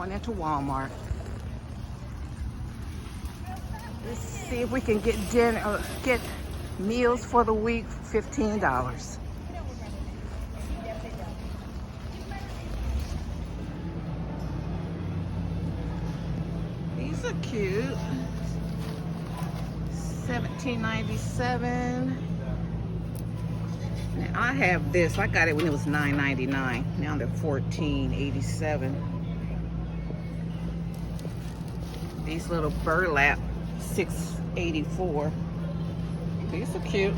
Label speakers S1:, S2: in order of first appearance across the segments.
S1: going into Walmart. Let's see if we can get dinner, get meals for the week, $15. These are cute. $17.97. Now I have this. I got it when it was $9.99. Now they're $14.87. These little burlap, $6.84. These are cute.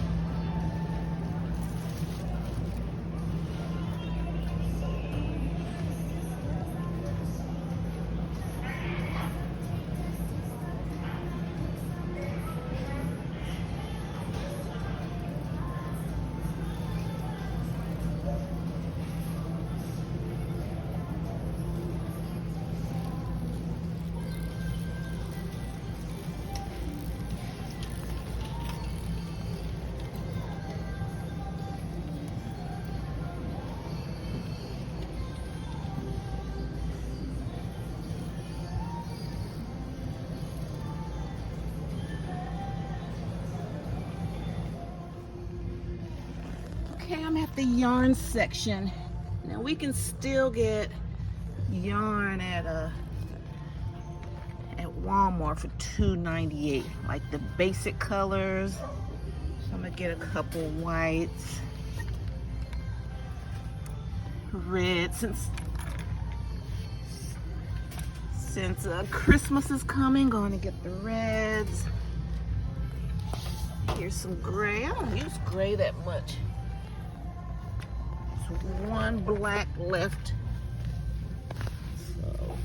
S1: Okay, I'm at the yarn section. Now we can still get yarn at Walmart for $2.98, like the basic colors. So I'm gonna get a couple whites, red, since Christmas is coming. Going to get the reds. Here's some gray. I don't use gray that much. One black left. So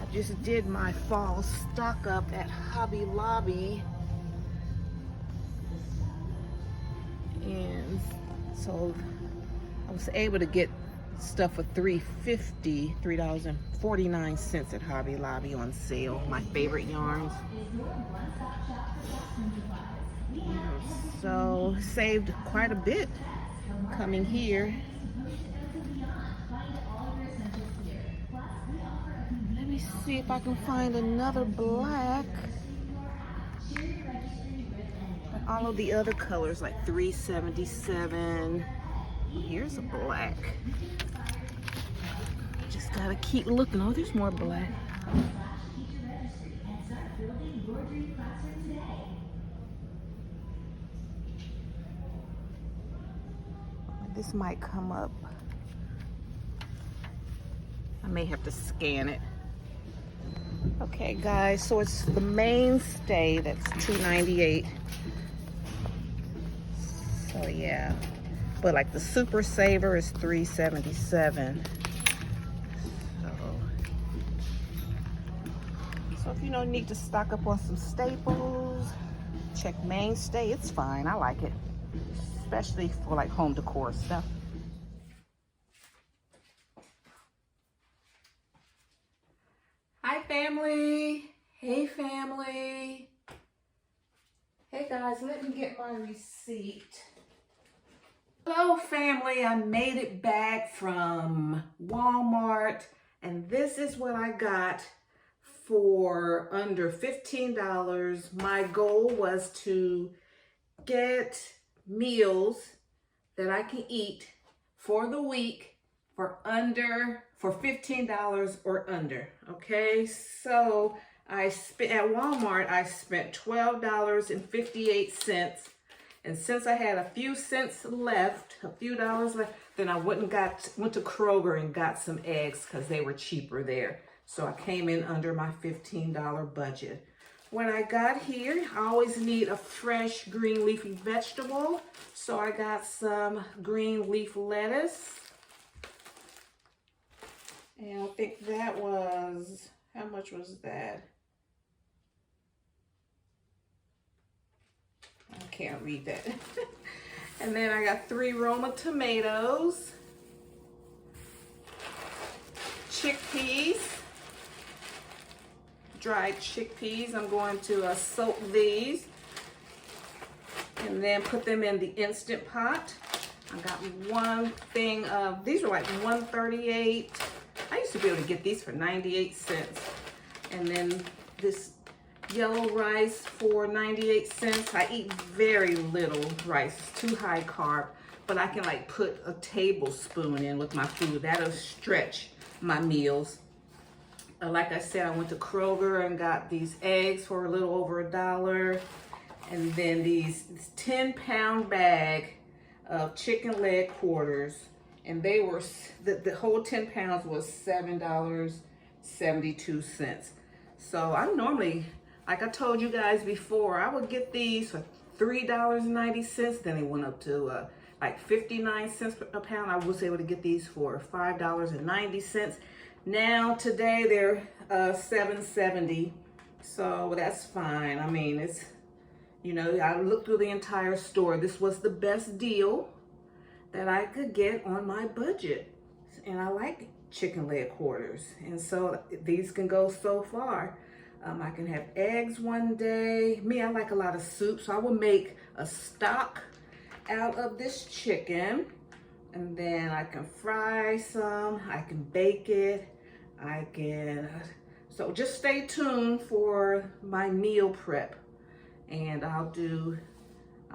S1: I just did my fall stock up at Hobby Lobby, and so I was able to get stuff for $3.49 at Hobby Lobby on sale. My favorite yarns. So saved quite a bit coming here. Let me see if I can find another black. But all of the other colors, like $3.77. Here's a black. Just gotta keep looking. Oh, there's more black. This might come up. I may have to scan it. Okay, guys, so it's the mainstay that's $2.98. So yeah, but like the Super Saver is $3.77. So if you need to stock up on some staples, check mainstay. It's fine. I like it, especially for like home decor stuff. Hi family. Hey family. Hey guys, let me get my receipt. Hello family, I made it back from Walmart and this is what I got for under $15. My goal was to get meals that I can eat for the week for $15 or under. Okay, so at Walmart I spent $12.58, and since I had a few cents left, a few dollars left, then I went to Kroger and got some eggs because they were cheaper there. So I came in under my $15 budget. When I got here, I always need a fresh green leafy vegetable. So I got some green leaf lettuce. And I think that was, how much was that? I can't read that. And then I got 3 Roma tomatoes, chickpeas, dried chickpeas. I'm going to soak these and then put them in the Instant Pot. I got one thing of, these were like $1.38. I used to be able to get these for 98 cents. And then this yellow rice for 98 cents. I eat very little rice, it's too high carb, but I can like put a tablespoon in with my food. That'll stretch my meals. Like I said, I went to Kroger and got these eggs for a little over $1. And then this 10-pound bag of chicken leg quarters. And they were, the whole 10 pounds was $7.72. So I normally, like I told you guys before, I would get these for $3.90. Then they went up to like 59 cents a pound. I was able to get these for $5.90. Now today they're $7.70, so that's fine. I mean, it's, you know, I looked through the entire store. This was the best deal that I could get on my budget, and I like chicken leg quarters, and so these can go so far. I can have eggs one day. Me, I like a lot of soup, so I will make a stock out of this chicken. And then I can fry some, I can bake it, I can, so just stay tuned for my meal prep. And I'm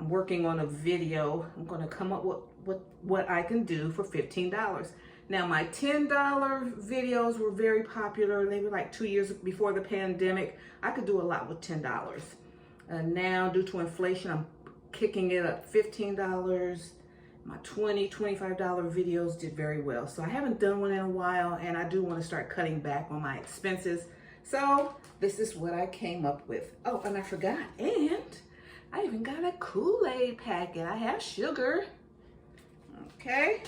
S1: working on a video. I'm gonna come up with what I can do for $15. Now my $10 videos were very popular. They were like 2 years before the pandemic. I could do a lot with $10. Now due to inflation, I'm kicking it up $15. My $20, $25 videos did very well. So I haven't done one in a while, and I do want to start cutting back on my expenses. So this is what I came up with. Oh, and I forgot, and I even got a Kool-Aid packet. I have sugar. Okay.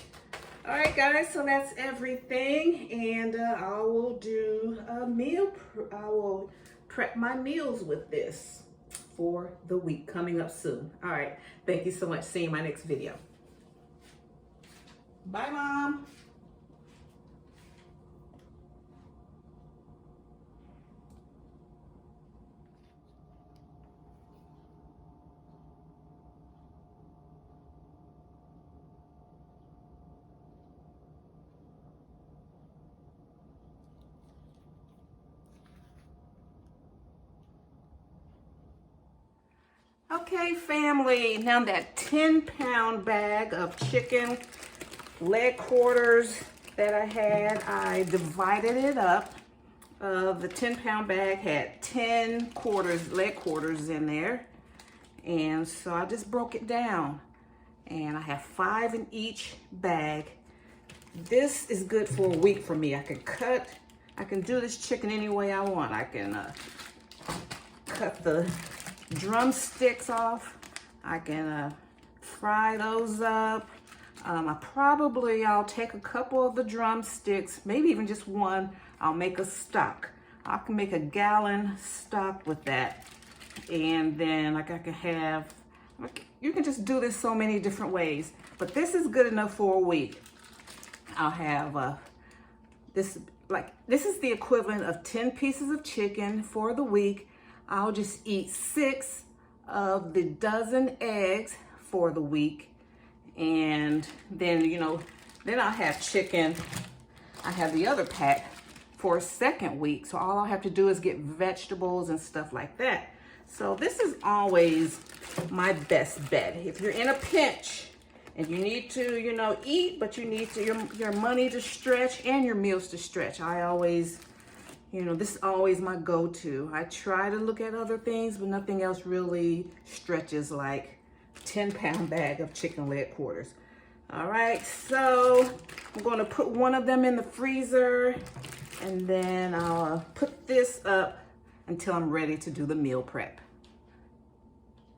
S1: All right, guys, so that's everything. And I will do a meal. I will prep my meals with this for the week coming up soon. All right. Thank you so much. See you in my next video. Bye, Mom. Okay, family, now that 10-pound bag of chicken leg quarters that I had, I divided it up. The 10-pound bag had 10 leg quarters in there. And so I just broke it down. And I have 5 in each bag. This is good for a week for me. I can do this chicken any way I want. I can cut the drumsticks off. I can fry those up. I'll take a couple of the drumsticks, maybe even just one. I'll make a stock. I can make a gallon stock with that. And then like I can have, you can just do this so many different ways, but this is good enough for a week. I'll have this is the equivalent of 10 pieces of chicken for the week. I'll just eat 6 of the dozen eggs for the week. And then, then I'll have chicken. I have the other pack for a second week. So all I'll have to do is get vegetables and stuff like that. So this is always my best bet. If you're in a pinch and you need to, eat, but you need to, your money to stretch and your meals to stretch. I always, this is always my go-to. I try to look at other things, but nothing else really stretches like 10-pound bag of chicken leg quarters. All right, so I'm going to put one of them in the freezer, and then I'll put this up until I'm ready to do the meal prep.